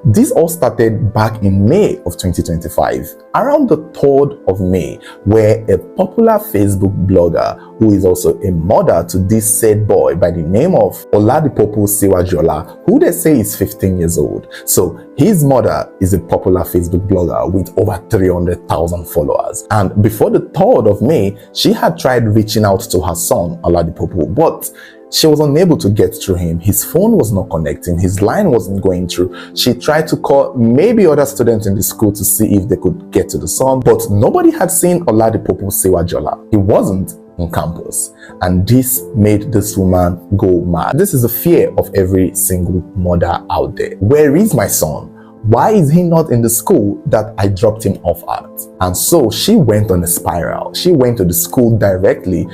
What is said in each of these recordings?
This all started back in May of 2025, around the 3rd of May, where a popular Facebook blogger, who is also a mother to this said boy by the name of Oladipopo Siwajola, who they say is 15 years old. So his mother is a popular Facebook blogger with over 300,000 followers. And before the 3rd of May, she had tried reaching out to her son, Oladipopo, but she was unable to get through him. His phone was not connecting. His line wasn't going through. She tried to call maybe other students in the school to see if they could get to the son, but nobody had seen Oladipopo Siwajola. He wasn't on campus, and this made this woman go mad. This is the fear of every single mother out there. Where is my son? Why is he not in the school that I dropped him off at? And so she went on a spiral. She went to the school directly.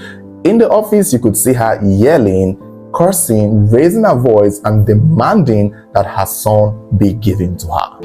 In the office, you could see her yelling, cursing, raising her voice, and demanding that her son be given to her.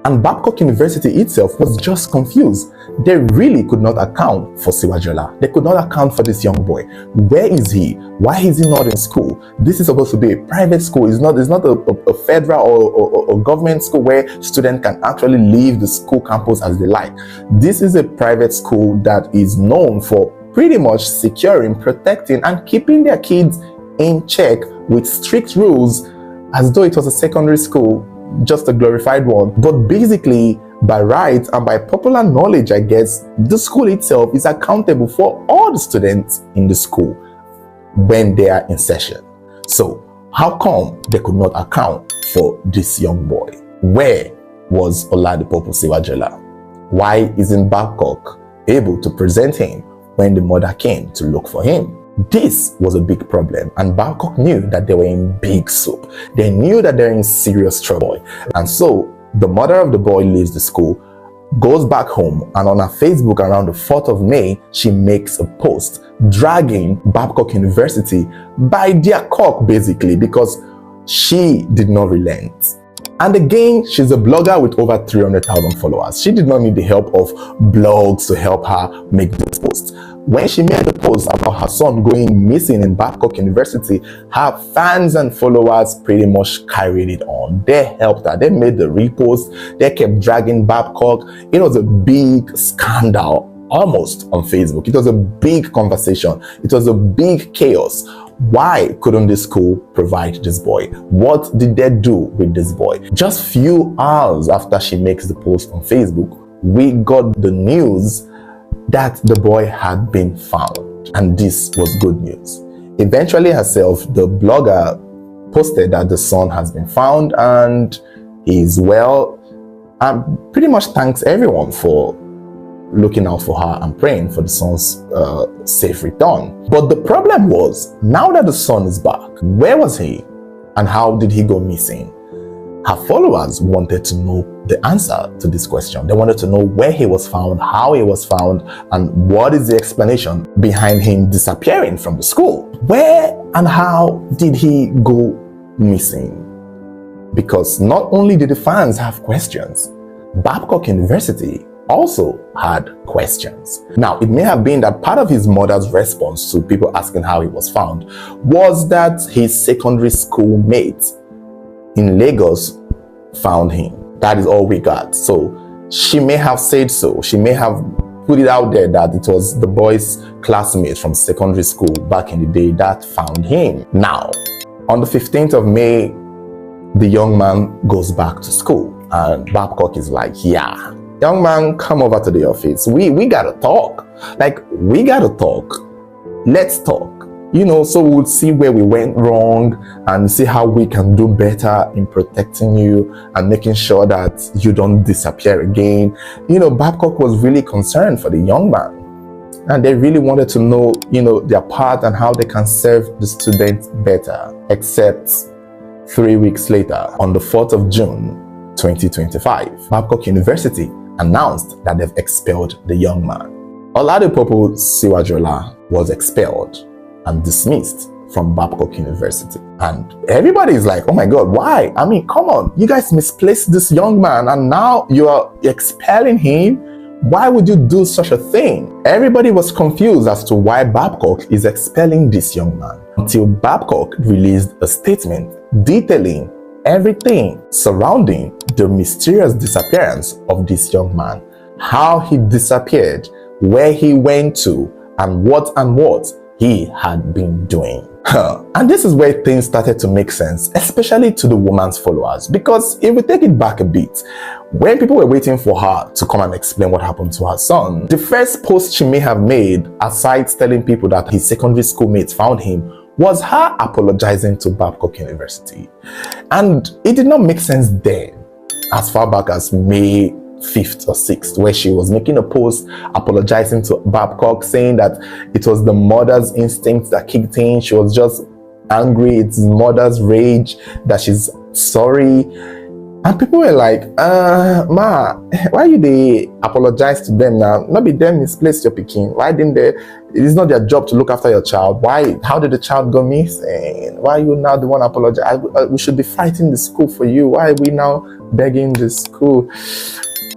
And Babcock University itself was just confused. They really could not account for Siwajola. They could not account for this young boy. Where is he? Why is he not in school? This is supposed to be a private school. It's not a federal or government school where students can actually leave the school campus as they like. This is a private school that is known for pretty much securing, protecting, and keeping their kids in check with strict rules, as though it was a secondary school, just a glorified one. But basically, by right and by popular knowledge, I guess, the school itself is accountable for all the students in the school when they are in session. So how come they could not account for this young boy? Where was Oladipopo Siwajola? Why isn't Babcock able to present him when the mother came to look for him? This was a big problem, and Babcock knew that they were in big soup. They knew that they're in serious trouble. And so the mother of the boy leaves the school, goes back home, and on her Facebook around the 4th of May, she makes a post dragging Babcock University by their cock, basically, because she did not relent. And again, she's a blogger with over 300,000 followers. She did not need the help of blogs to help her make this post. When she made the post about her son going missing in Babcock University, her fans and followers pretty much carried it on. They helped her. They made the repost. They kept dragging Babcock. It was a big scandal almost on Facebook. It was a big conversation. It was a big chaos. Why couldn't the school provide this boy? What did they do with this boy? Just few hours after she makes the post on Facebook, we got the news that the boy had been found. And this was good news. Eventually herself, the blogger posted that the son has been found and he's well, and pretty much thanks everyone for looking out for her and praying for the son's safe return. But the problem was, now that the son is back, where was he and how did he go missing? Her followers wanted to know the answer to this question. They wanted to know where he was found, how he was found, and what is the explanation behind him disappearing from the school. Where and how did he go missing? Because not only did the fans have questions, Babcock University also had questions. Now, it may have been that part of his mother's response to people asking how he was found was that his secondary school mate in Lagos found him. That is all we got. So she may have said so. She may have put it out there that it was the boy's classmate from secondary school back in the day that found him. Now, on the 15th of May, the young man goes back to school and Babcock is like, yeah, young man, come over to the office. We gotta talk. Like, we gotta talk. Let's talk. You know, so we'll see where we went wrong and see how we can do better in protecting you and making sure that you don't disappear again. You know, Babcock was really concerned for the young man. And they really wanted to know, you know, their part and how they can serve the students better. Except 3 weeks later, on the 4th of June, 2025, Babcock University announced that they've expelled the young man. Oladipopo Siwajola was expelled and dismissed from Babcock University. And everybody's like, oh my God, why? I mean, come on, you guys misplaced this young man and now you are expelling him. Why would you do such a thing? Everybody was confused as to why Babcock is expelling this young man, until Babcock released a statement detailing everything surrounding the mysterious disappearance of this young man, how he disappeared, where he went to, and what he had been doing. And this is where things started to make sense, especially to the woman's followers, because if we take it back a bit, when people were waiting for her to come and explain what happened to her son, the first post she may have made, aside telling people that his secondary schoolmates found him, was her apologizing to Babcock University. And it did not make sense then, as far back as May 5th or 6th, where she was making a post apologizing to Babcock, saying that it was the mother's instinct that kicked in. She was just angry. It's mother's rage, that she's sorry. And people were like, ma, why you they apologize to them now? Not be them misplaced your picking. Why didn't they? It is not their job to look after your child. Why? How did the child go missing? Why are you now the one apologize? We should be fighting the school for you. Why are we now begging the school?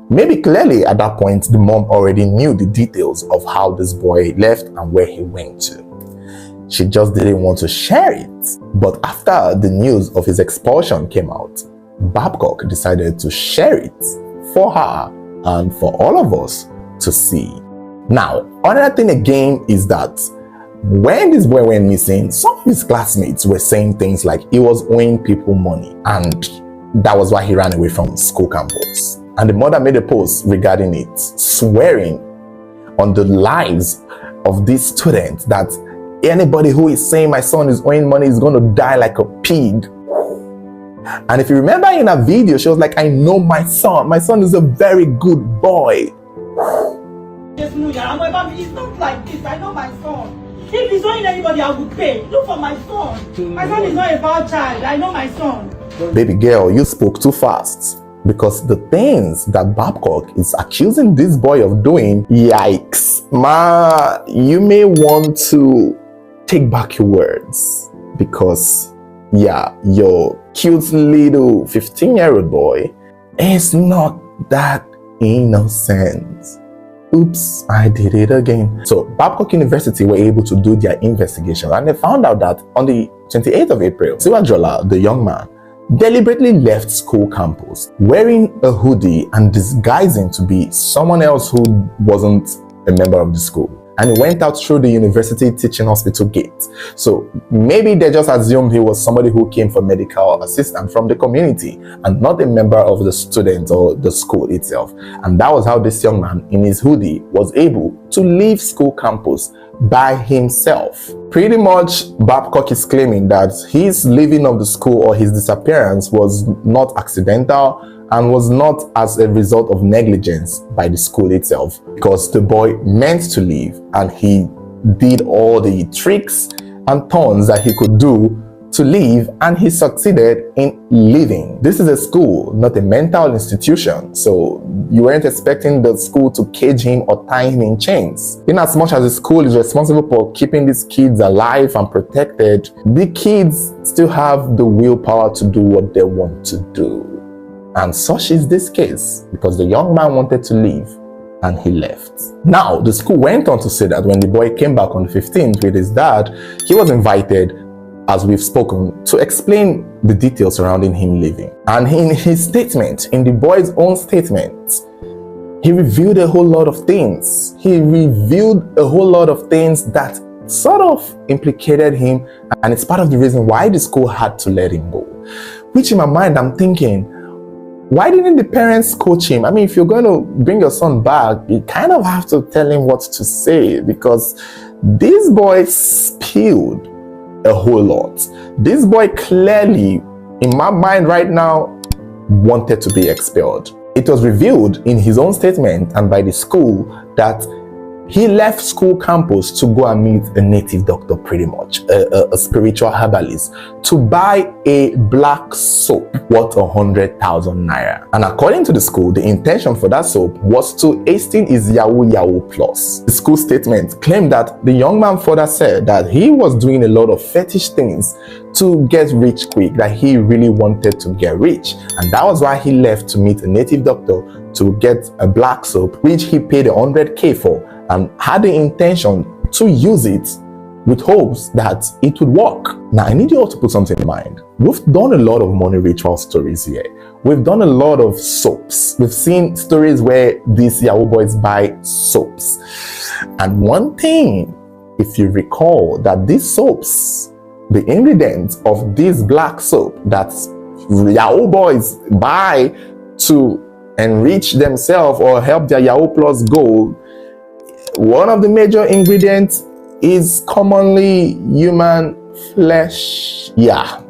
Maybe clearly at that point, the mom already knew the details of how this boy left and where he went to. She just didn't want to share it. But after the news of his expulsion came out, Babcock decided to share it for her and for all of us to see. Now, another thing again is that when this boy went missing, some of his classmates were saying things like he was owing people money, and that was why he ran away from school campus. And the mother made a post regarding it, swearing on the lives of these students that anybody who is saying my son is owing money is going to die like a pig. And if you remember in a video, she was like, I know my son. My son is a very good boy. Yes, it's not like this. I know my son. If he's owing anybody, I will pay. Look for my son. My son is not a bad child. I know my son. Baby girl, you spoke too fast. Because the things that Babcock is accusing this boy of doing, yikes. Ma, you may want to take back your words. Because, yeah, your cute little 15-year-old boy is not that innocent. Oops, I did it again. So Babcock University were able to do their investigation, and they found out that on the 28th of April, Siwajola, the young man, deliberately left school campus wearing a hoodie and disguising to be someone else who wasn't a member of the school. And he went out through the university teaching hospital gate. So maybe they just assumed he was somebody who came for medical assistance from the community and not a member of the student or the school itself. And that was how this young man in his hoodie was able to leave school campus by himself. Pretty much, Babcock is claiming that his leaving of the school or his disappearance was not accidental and was not as a result of negligence by the school itself, because the boy meant to leave and he did all the tricks and turns that he could do to leave, and he succeeded in leaving. This is a school, not a mental institution, so you weren't expecting the school to cage him or tie him in chains. In as much as the school is responsible for keeping these kids alive and protected, the kids still have the willpower to do what they want to do. And such is this case, because the young man wanted to leave and he left. Now, the school went on to say that when the boy came back on the 15th with his dad, he was invited, as we've spoken, to explain the details surrounding him leaving. And in his statement, in the boy's own statement, he revealed a whole lot of things. He revealed a whole lot of things that sort of implicated him, and it's part of the reason why the school had to let him go. Which in my mind, I'm thinking, why didn't the parents coach him? I mean, if you're going to bring your son back, you kind of have to tell him what to say, because this boy spilled a whole lot. This boy clearly, in my mind right now, wanted to be expelled. It was revealed in his own statement and by the school that He left school campus to go and meet a native doctor, pretty much, a spiritual herbalist, to buy a black soap worth 100,000 naira. And according to the school, the intention for that soap was to hasten his Yahoo Plus. The school statement claimed that the young man further said that he was doing a lot of fetish things to get rich quick, that he really wanted to get rich. And that was why he left to meet a native doctor to get a black soap, which he paid 100K for, and had the intention to use it with hopes that it would work. Now, I need you all to put something in mind. We've done a lot of money ritual stories here. We've done a lot of soaps. We've seen stories where these Yahoo boys buy soaps. And one thing, if you recall, that these soaps, the ingredients of this black soap that Yahoo boys buy to enrich themselves or help their Yahoo Plus goal, one of the major ingredients is commonly human flesh. Yeah,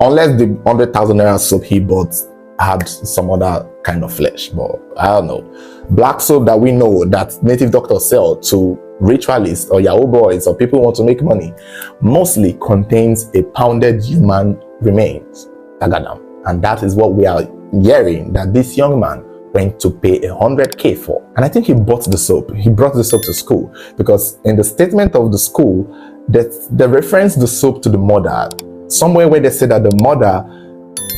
unless the 100,000 naira soap he bought had some other kind of flesh, but I don't know. Black soap that we know that native doctors sell to ritualists or Yahoo boys or people who want to make money mostly contains a pounded human remains, tagadam. And that is what we are hearing that this young man went to pay 100K for. And I think he bought the soap. He brought the soap to school, because in the statement of the school, that they reference the soap to the mother, somewhere where they said that the mother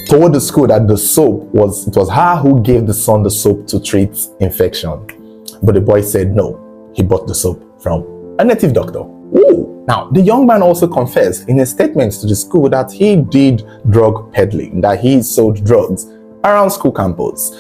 told the school that the soap was her who gave the son the soap to treat infection. But the boy said no, he bought the soap from a native doctor. Ooh. Now, the young man also confessed in his statements to the school that he did drug peddling, that he sold drugs around school campus.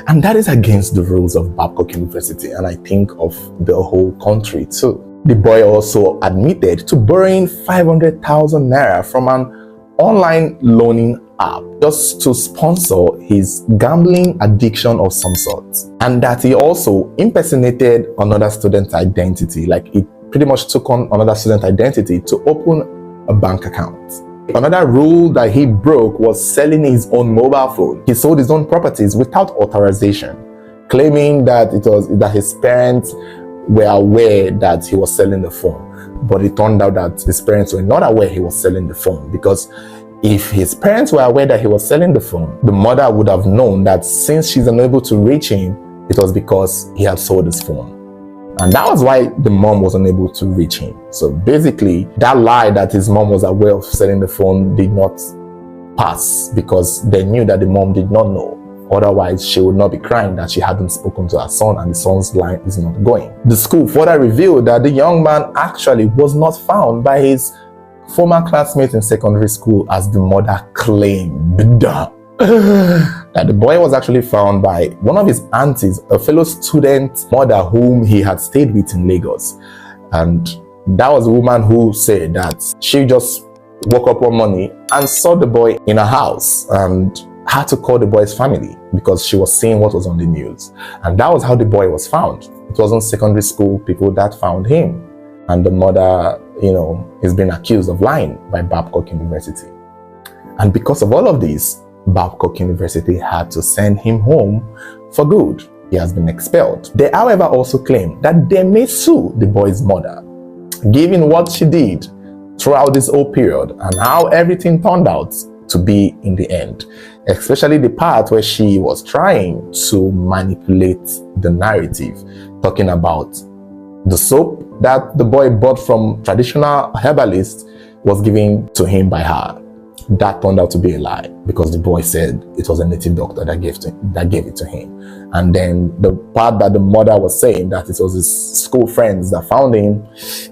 And that is against the rules of Babcock University, and I think of the whole country too. The boy also admitted to borrowing 500,000 naira from an online loaning app just to sponsor his gambling addiction of some sort. And that he also impersonated another student's identity, like he pretty much took on another student's identity to open a bank account. Another rule that he broke was selling his own mobile phone. He sold his own properties without authorization, claiming that his parents were aware that he was selling the phone. But it turned out that his parents were not aware he was selling the phone, because if his parents were aware that he was selling the phone, the mother would have known that since she's unable to reach him, it was because he had sold his phone. And that was why the mom was unable to reach him. So basically, that lie that his mom was aware of selling the phone did not pass, because they knew that the mom did not know. Otherwise, she would not be crying that she hadn't spoken to her son and the son's line is not going. The school further revealed that the young man actually was not found by his former classmates in secondary school as the mother claimed. That the boy was actually found by one of his aunties, a fellow student mother whom he had stayed with in Lagos. And that was a woman who said that she just woke up one morning and saw the boy in a house and had to call the boy's family because she was seeing what was on the news. And that was how the boy was found. It wasn't secondary school people that found him. And the mother, is being accused of lying by Babcock University. And because of all of this, Babcock University had to send him home for good. He has been expelled. They, however, also claim that they may sue the boy's mother, given what she did throughout this whole period and how everything turned out to be in the end, especially the part where she was trying to manipulate the narrative, talking about the soap that the boy bought from traditional herbalist was given to him by her. That turned out to be a lie, because the boy said it was a native doctor that gave it to him. And then the part that the mother was saying that it was his school friends that found him,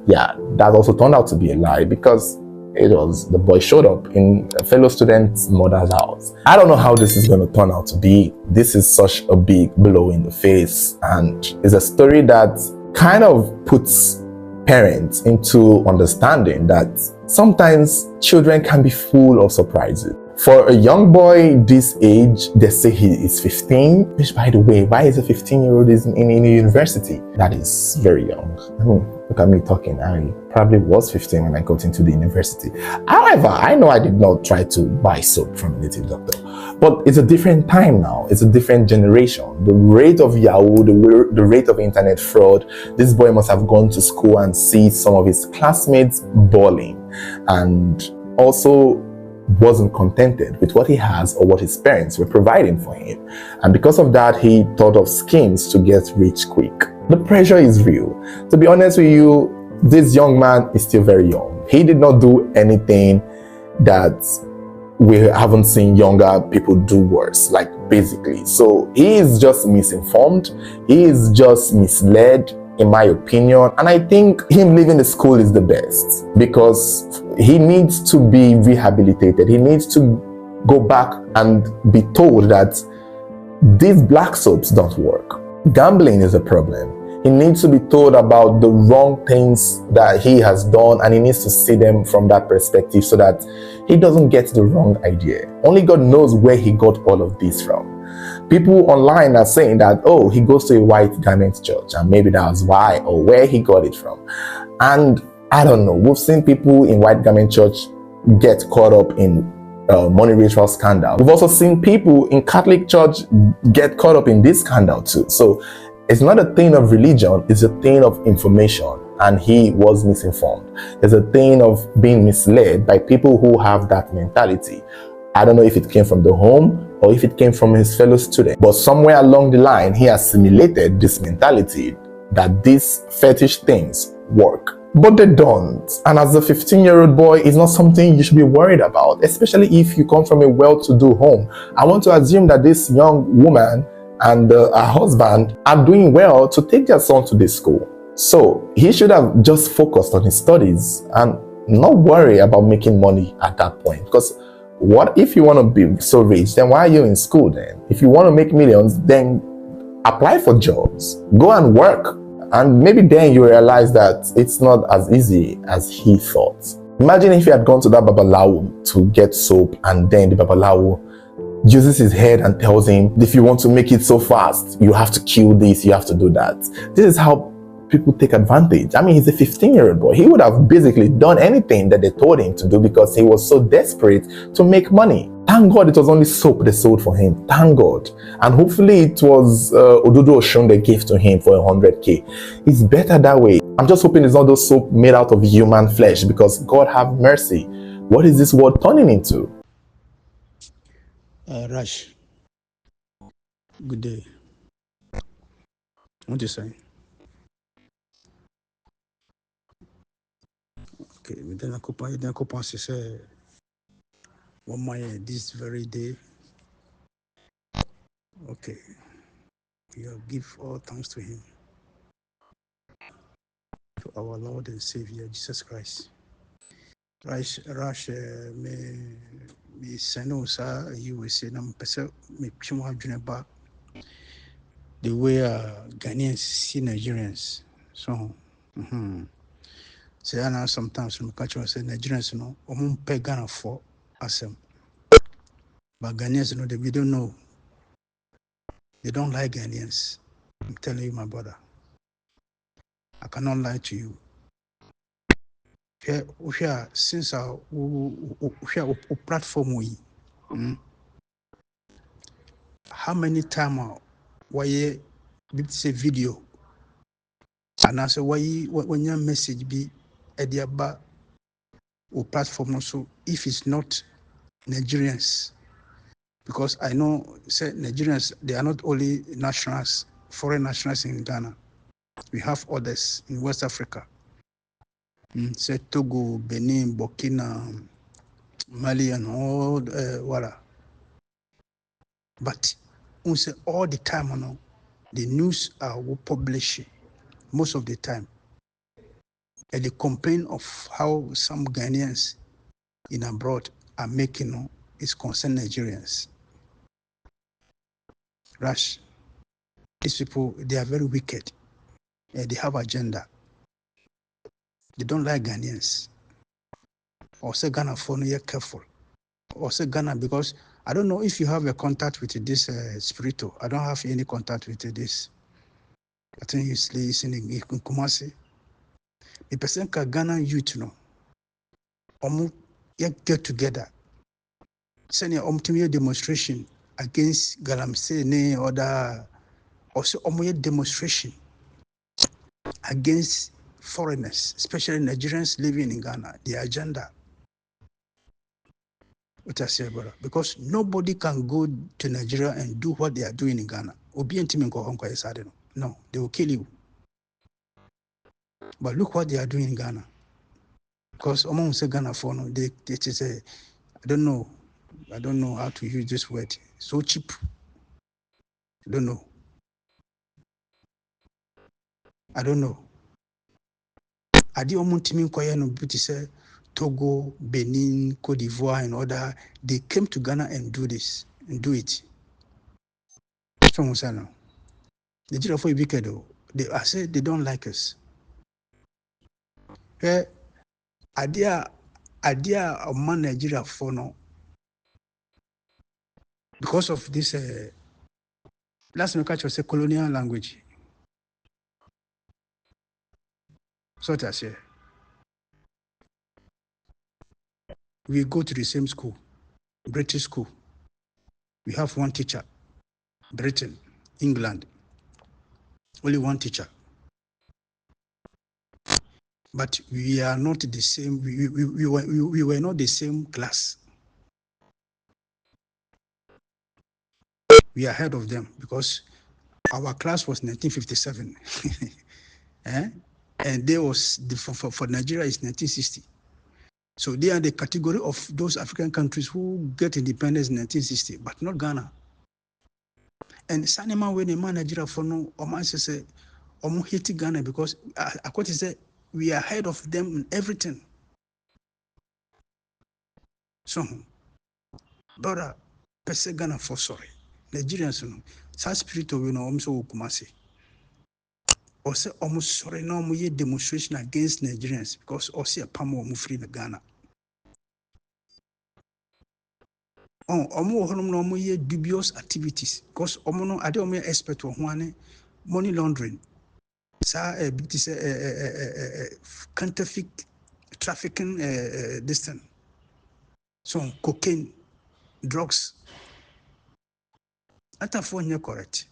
that also turned out to be a lie, because it was the boy showed up in a fellow student's mother's house. I don't know how this is going to turn out to be. This is such a big blow in the face, and it's a story that kind of puts parents into understanding that sometimes children can be full of surprises. For a young boy this age, they say he is 15, which, by the way, why is a 15-year-old in university? That is very young. I mean, look at me talking. I probably was 15 when I got into the university. However, I know I did not try to buy soap from a native doctor. But it's a different time now. It's a different generation. The rate of Yahoo, the rate of internet fraud, this boy must have gone to school and see some of his classmates balling, and also wasn't contented with what he has or what his parents were providing for him. And because of that, he thought of schemes to get rich quick. The pressure is real. To be honest with you, this young man is still very young. He did not do anything that we haven't seen younger people do worse, like basically. So he is just misinformed. He is just misled, in my opinion. And I think him leaving the school is the best, because he needs to be rehabilitated. He needs to go back and be told that these black soaps don't work. Gambling is a problem. He needs to be told about the wrong things that he has done, and he needs to see them from that perspective so that he doesn't get the wrong idea. Only God knows where he got all of this from. People online are saying that, oh, he goes to a white garment church, and maybe that's why, or where he got it from. And I don't know. We've seen people in white garment church get caught up in money ritual scandal. We've also seen people in Catholic church get caught up in this scandal too. So it's not a thing of religion, it's a thing of information, and he was misinformed. It's a thing of being misled by people who have that mentality. I don't know if it came from the home or if it came from his fellow student, but somewhere along the line, he assimilated this mentality that these fetish things work. But they don't. And as a 15-year-old boy, it's not something you should be worried about, especially if you come from a well-to-do home. I want to assume that this young woman and her husband are doing well to take their son to this school. So he should have just focused on his studies and not worry about making money at that point. Because what if you want to be so rich, then why are you in school then? If you want to make millions, then apply for jobs, go and work. And maybe then you realize that it's not as easy as he thought. Imagine if he had gone to that babalawo to get soap, and then the babalawo uses his head and tells him, if you want to make it so fast, you have to kill this, you have to do that. This is how people take advantage. I mean, he's a 15-year-old boy. He would have basically done anything that they told him to do because he was so desperate to make money. Thank God it was only soap they sold for him. Thank God. And hopefully it was Odudu Oshun they gave to him for 100K. It's better that way. I'm just hoping it's not those soap made out of human flesh, because God have mercy. What is this world turning into? Rash, good day. What you say? Okay, we then occupy say one my this very day. Okay, we give all thanks to Him, to our Lord and Savior Jesus Christ. Rash, me send sir, you will say nam pesa me chimo adwene ba the way Ghanaians see Nigerians. So, say I know sometimes we catch us say Nigerians, you know, pay Ghana for asem. But Ghanaians, you know, we don't know. They don't like Ghanaians. I'm telling you, my brother. I cannot lie to you. Since our platform how many times why say video and I say why when your message be at the about or platform also if it's not Nigerians, because I know say Nigerians, they are not only nationals, foreign nationals in Ghana. We have others in West Africa. Say Togo, Benin, Burkina, Mali, and all voila. But we say all the time, you know, the news are publishing most of the time. And they complain of how some Ghanaians in abroad are making, you know, is concerned Nigerians. Rash, these people, they are very wicked. They have agenda. They don't like Ghanaians. Or say Ghana for no, you're careful. Or say Ghana, because I don't know if you have a contact with this Spirito. I don't have any contact with this. I think he's in Kumasi. The person can Ghana youth, you know, get together Senior omtimia demonstration against Galamsey ne other also omoye demonstration against foreigners, especially Nigerians living in Ghana, the agenda. What I say, brother, because nobody can go to Nigeria and do what they are doing in Ghana. No, they will kill you. But look what they are doing in Ghana. Because among say Ghana for no, they say, I don't know how to use this word. So cheap. I don't know. Adi omuntimi nkoye no beauty say Togo, Benin, Cote d'Ivoire, and other, they came to Ghana and do this and do it. So Musano. The Nigeria for wicked though. I said they don't like us. Idea of man Nigeria for no. Because of this last make I say colonial language. So I say we go to the same school, British school. We have one teacher, Britain, England. Only one teacher. But we are not the same. We were not the same class. We are ahead of them because our class was 1957. And they was for Nigeria is 1960. So they are the category of those African countries who get independence in 1960, but not Ghana. And Sanema when a man Nigeria for no Oman say Omo hate Ghana because according to say we are ahead of them in everything. So brother, pese Ghana for sorry. Nigerians no sa spirit we no so Kumasi. Or say almost sorry no mo ye demonstration against Nigerians because or say a pamo mo free in Ghana. Omo honum no mo ye dubious activities because omo no ade omo expert wo ho ane money laundering. Sa big say counterfeit trafficking this thing. So cocaine, drugs. Atafo nye correct.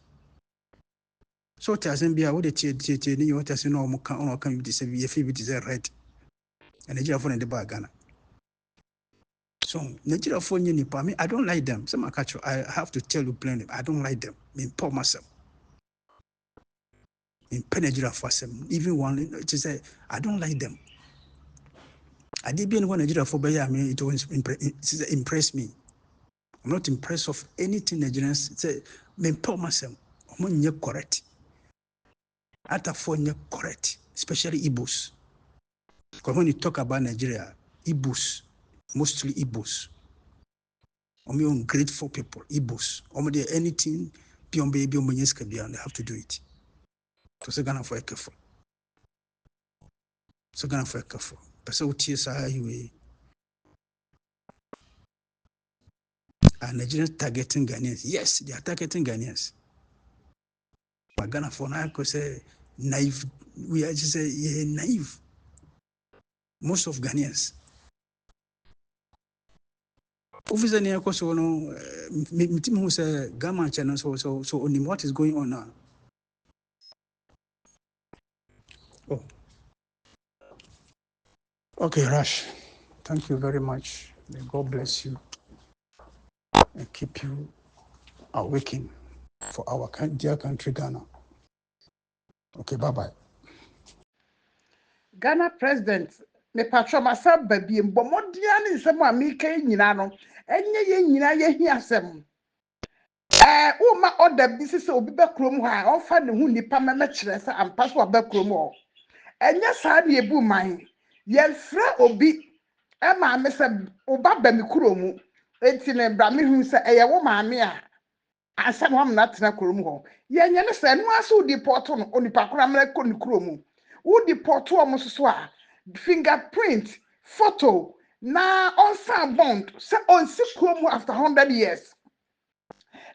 So Tazambia what the ni what say no can you say if it is right. And Nigeria for the bar Ghana. So Nigeria for nipa me I don't like them. Some catch I have to tell you plainly I don't like them. Me poor myself. In Nigeria for some even one to say I don't like them. I did be in one Nigeria for I mean it was impress me. I'm not impressed of anything Nigerians say me poor myself. I'm not correct. Atafo correct, especially Igbos. Because when you talk about Nigeria, Igbos, mostly Igbos. Only ungrateful people, Igbos. Only anything beyond baby on they have to do it. So say Ghana for a careful. So Ghana for a careful. But so tears are highway. And Nigerians targeting Ghanaians. Yes, they are targeting Ghanaians. But Ghana for now because say naive. We are just say naive. Most of Ghanaians. Officer near Kosovo, me who say Gamma channel, so only what is going on now. Oh. Okay, Rash. Thank you very much. May God bless you and keep you awakened for our dear country, Ghana. Okay, bye-bye. Ghana president me patro myself baby mbomodia ne nsem a meka nyina no enye ye nyina ye hi asem wo ma order bi sese obi be krom ho a onfa ne hu nipa mema kire se ampa so ba krom ho enye saa ne ebu man ye fra obi e ma me se oba ba mi krom enti ne bra me hu se eye wo maame a asa no am na tena krom ho ye nye ne se no aso di porto no onipa kora mra ko ni krom wo di porto o mo so a fingerprint photo na on sound bond say on si krom after 100 years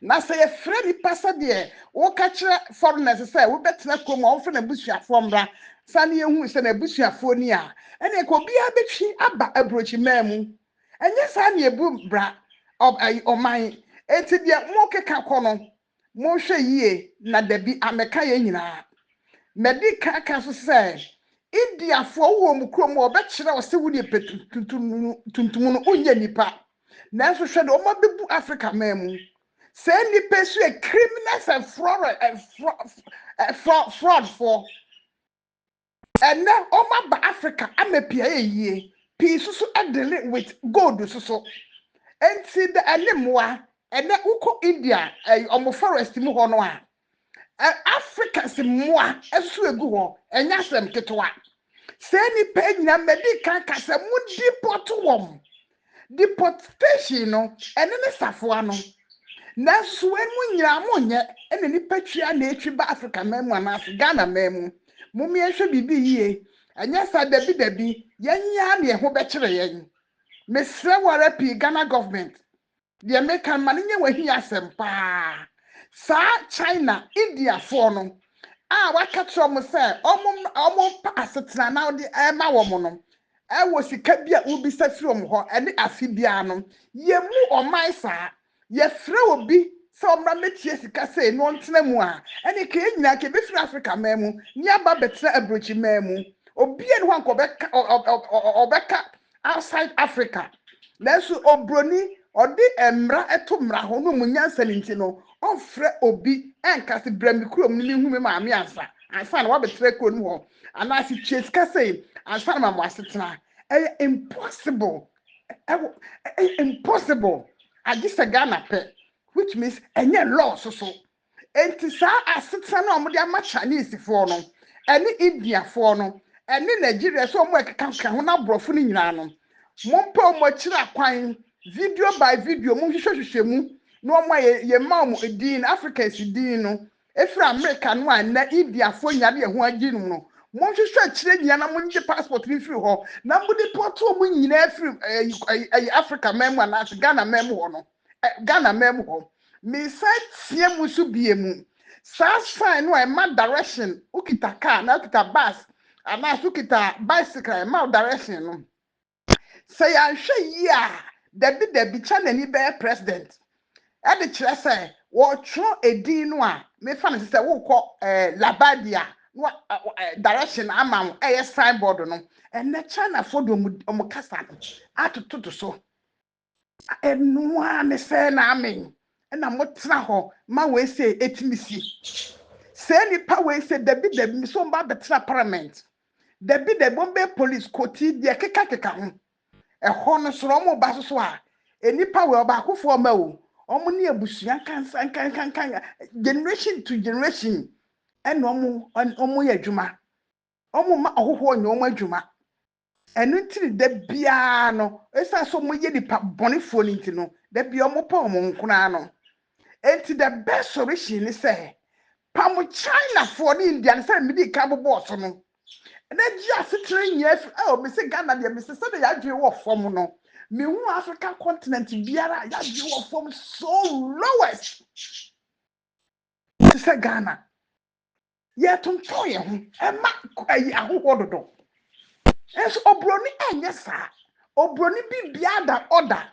na say Freddy passa de wo ka kire foreigners say wo betena krom wo fe na busuafo mbra sane ehu say na busuafo ni a ene ko bia betwi aba abrochi mamu enye sa na ebu bra my enti dia mo keka kono mo hwe yie na dabi ameka ye nyina medical ka so say India for wo mu krom obekire o se wo ni tuntum no onye nipa nanso hwe de o ma bebu Africa memu say nipa so a criminals and fraud for and now o ma ba Africa amapia yie peace so adele with gold so enti the anemwa ene uko India omo forest mu ho no a Africans moa esu egu ho enya sem ketwa se ni pe nyina medical kasa mu deport wom deportation no ene ne safoa no na so enu nyina mo nye ene ni patria na etwi ba Africa memu ana Ghana memu mumie hwe bibi yie enya sa dabi yenya na ho be kire yen mesre wara pi Ghana government the American man nye wahi asem pa sa China India for no waka tro say omo pa asetena na de ma wo mo no wo sika bia ubi sa from ho ene afi bia no ye mu oman sa ye frɛ obi so omra metie sika say no ntena mu a ene ke nyina ke be frɛ Africa memu nya ba betra abrochi memu obi ene ho ankobeka obeka outside Africa lesu obroni odi emra etomra ho no munyansa ninti no ofre obi enkase brami kurom ni hu ma ame ansa na wabetre kurom ho ana si cheska say ansa na mo asetena impossible impossible agisa Ghana pe which means enye law so enti sa asetena na omde ama Chinese fo no ene India fo no ene Nigeria so mo ekeka ho na brofo ni nyina no mompa mo kira kwan video by video mo hwehwehwehwe mu no mo ye ma mo din Africans din no efra America no an na India fo nyade ho agi no mo hwehwehwe kire nyina na mo nje passport ni firi ho na mo deport mo nyina firi Africa memu na Ghana memu ho no Ghana memu ho me tie mu so biemu sa sign no e ma direction ukita car na ukita bus ana ukita bicycle e ma direction no say I hwe yi a dabi China ni be president e de kire say wo tro edin no a me fa no say wo kọ Labadia no direction ama e signboard no and na China for do mo kasa no atototo so enu a me say na amen na mo tena ho ma we say etimisi say ni pa we say dabi so mba betra parliament dabi bombe police koti de keka ho ehọ no soro mo ba so a enipa we oba akofo ma o omo ne abusua kan generation to generation ene omo ya adwuma omo ma ohoho onye omo adwuma enu ntiri da bia no esa so mo ye nipa bonefo ni ntino da bia omo pa omo nkuna no enti the best solution is say pam China for the Indian say me di ka bobo so no na ji asetre nya me say Ghana dia me say say ya dwe wo fom no me hu African continent biara ya dwe wo fom so lowest to say Ghana ye tonto ye ho e ma ahoho dodo enso obroni enye sa obroni bi bia da order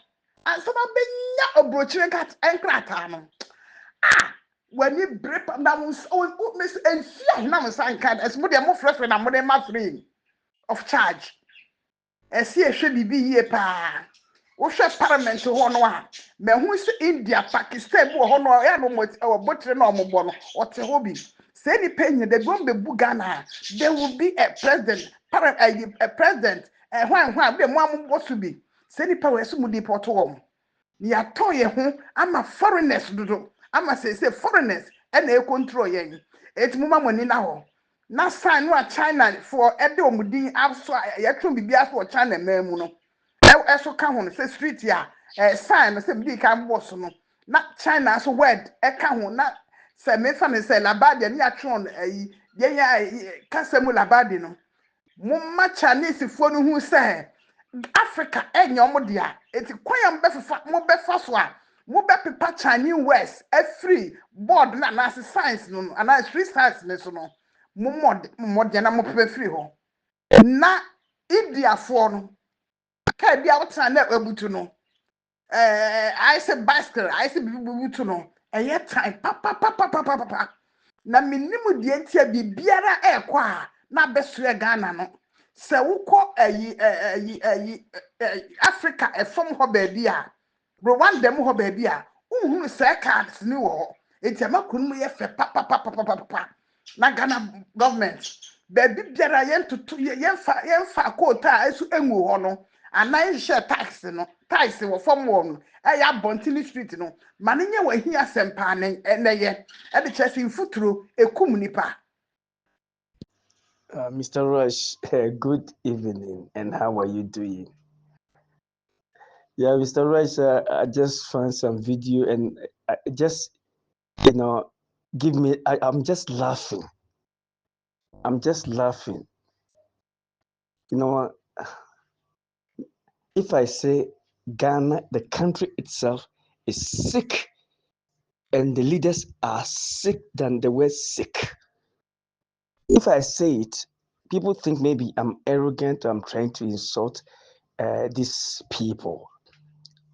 ansama benya obrochire enkrata no when you break na miss enfia na monsan kan as mo de mo frefre na mo de ma free of charge esi ehwe bibi yie pa wo hwe parliament ho no a me hu se India Pakistan bu ho no ya no mo botre na ombo no ote ho bi se ni penye de bombe bu Ghana there will be a president a president hwan be mo ambo so bi se ni pa we so mu deport wo ni atoye ho ama foreigners dodo ama say foreigners and e control yen etimuma moni na ho na sign no China for ede omudin abso yatun bibia for China memu no eso ka ho no say street ya sign no say bidi kan boss no na China so word e ka ho na say me fa ne say Labadia ni atron ye kasemu Labadi no mumma Chinese fo no hu say Africa enyo dia eti kwayam befa mo befa so a mo be pepa Chinese West free board na science no na street science ne so no mo mod na mo pepa free ho na India for no ka bia wotana na abutu no I say bicycle, I say bibi to no. Eye time pa. Na minimu die ntia bibiara ekwa a na besue Ghana no. Se wukọ Africa efom ho baabi a Rwanda mu ho baabi a uhunu se cards ni wo. Enti amakunu ye fe pa. Na Ghana government baabi biara yemfa quota esu enwu ho no. Anan share tax no tax wo fom wo no ya bontini street no manenye wa hia sempa ne ye e de chesi mfuturo ekum nipa. Mr. Rush, good evening, and how are you doing? Yeah, Mr. Rush, I just found some video and just, give me, I'm just laughing. I'm just laughing. You know, if I say Ghana, the country itself is sick, and the leaders are sick than the word sick. If I say it, people think maybe I'm arrogant or I'm trying to insult these people.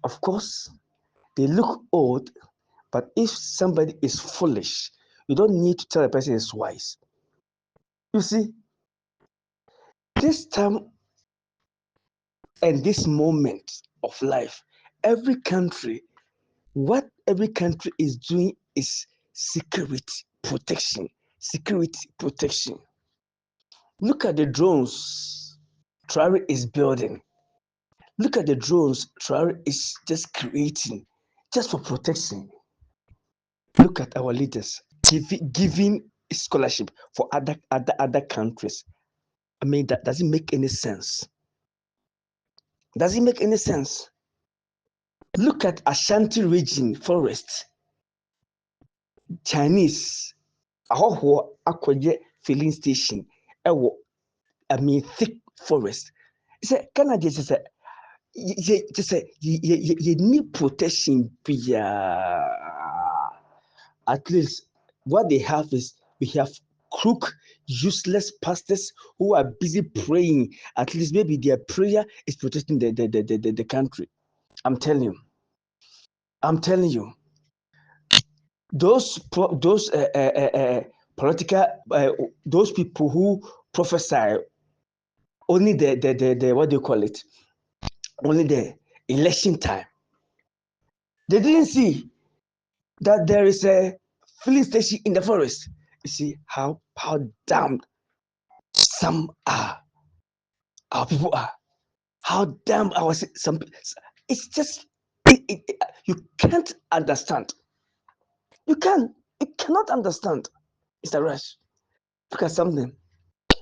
Of course, they look old, but if somebody is foolish, you don't need to tell a person is wise. You see, this time and this moment of life, what every country is doing is security protection. Security protection. Look at the drones Traore is building. Look at the drones Traore is just creating, just for protection. Look at our leaders giving scholarship for other countries. I mean, that doesn't make any sense. Does it make any sense? Look at Ashanti region forest. Chinese ahoho akɔgye filling station ɛwɔ thick forest. Sɛ Ghana deɛ you need protection at least what they have is we have crook, useless pastors who are busy praying. At least maybe their prayer is protecting the country. I'm telling you. Those political those people who prophesy only the what do you call it? Only the election time. They didn't see that there is a filling station in the forest. You see how damned some are. Our people are. How damned some. It's just you can't understand. You cannot understand. It's a rush. Look at something.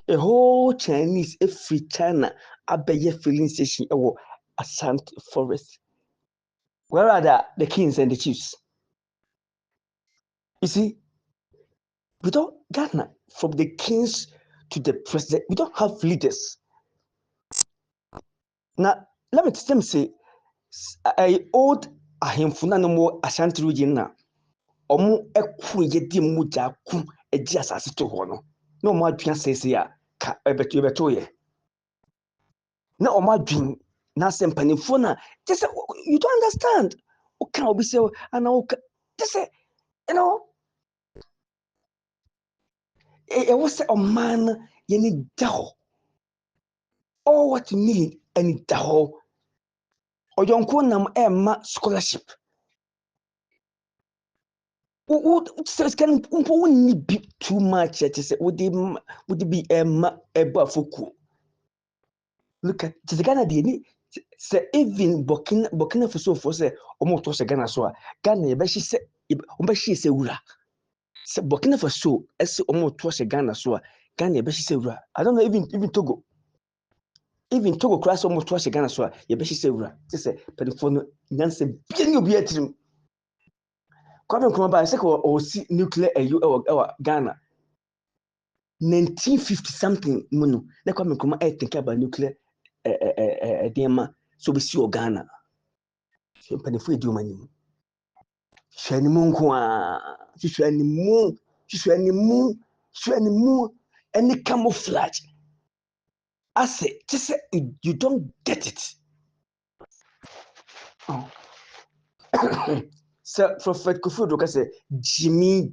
A whole Chinese every China abeye filling station or a sand forest. Where are the kings and the chiefs? You see, we don't Ghana, from the kings to the president, we don't have leaders. Now, let me say, I old ahemfuna no more Ashanti region na omo ekuru yedi mu jaku eji asase to ho no. Na omo adwen sese a ka ebeto ye. Na omo adwen na sempanifo na just you don't understand. O kan obi say ana o just say it was a man yeni daho. All what you mean any daho. Oyonko nam emma scholarship. Says can wouldn't be too much at would be emma ebafuku. Look at the Ghana dini say even Burkina Faso for say almost was a Ghana so Ghana yebeshi say umbeshi say ura. Say Burkina Faso as almost was a Ghana so Ghana yebeshi say ura. I don't know even Togo. Even Togo class almost twice a Ghana so yebeshi say ura. Just say telephone nyanse bien obi atrim. Kwame Nkrumah say ko see nuclear Ghana 1950 something munu. Na Kwame Nkrumah think about nuclear dema so be see Ghana. So penefo edi omani. Hwanimu nko a, hwanimu any camouflage. I say, just say you don't get it. Oh. Sir Prophet Kofi Odoka said, Jimmy.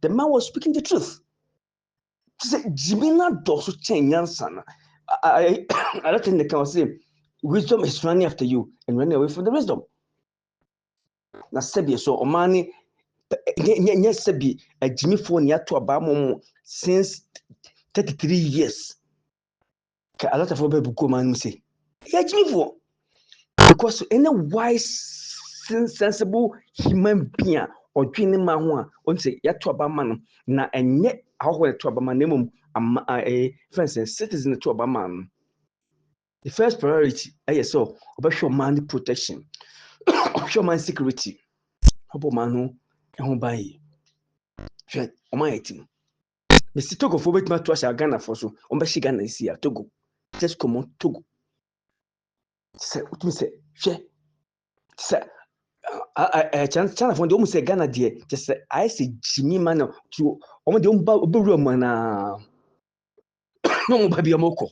The man was speaking the truth. He said, Jimmy not does change son. I don't think they can say wisdom is running after you and running away from the wisdom. Na sebi so omani sebi a Jimmy phone ya to about since 33 years. A lot of people go man say, yeah, Jimmy phone. Because any wise, sensible human being or dreaming man who say ya to about man na enye how to about man a citizen to about man. The first priority, so about your man protection, your man security. How man who buy on my team. Mr. Togo for wait my trash Ghana for so on Bashi Ghana is here. Togo. Just come on, Togo. Say what me say, share. Say chance for the almost say Ghana dear. Just say I say Jimmy man to on the Obu man no baby amoko.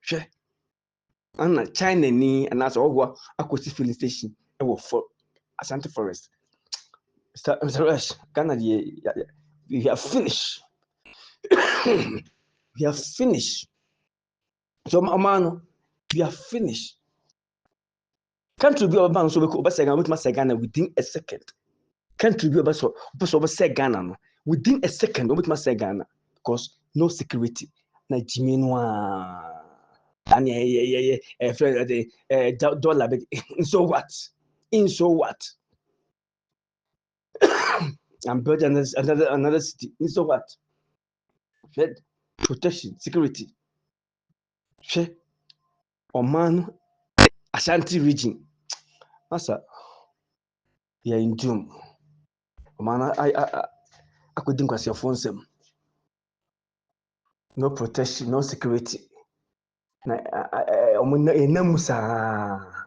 Share. Anna China ni and as all Akosi filling station e wo for Asante Forest. Mr. Rush, Ghana dear we have finished. We have finished. So man, we have finished. Country be over so we could say Ghana within a second. Country be over so say Ghana within a second. We say Ghana because no security. Na Jimmy no. And dollar. So what? In so what? I'm building another city. In so what? Fed protection, security. She Oman Ashanti region. Masa, we are in doom. Man, I could think was your phone sim. No protection, no security. Na namusa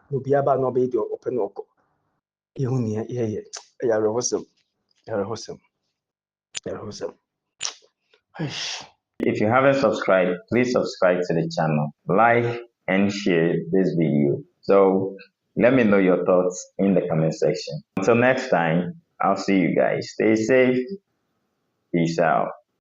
no be aba no be the open oko. Ehuni ya rehosem. Ya rehosem. Ya rehosem. If you haven't subscribed, please subscribe to the channel, like and share this video. So let me know your thoughts in the comment section. Until next time, I'll see you guys. Stay safe. Peace out.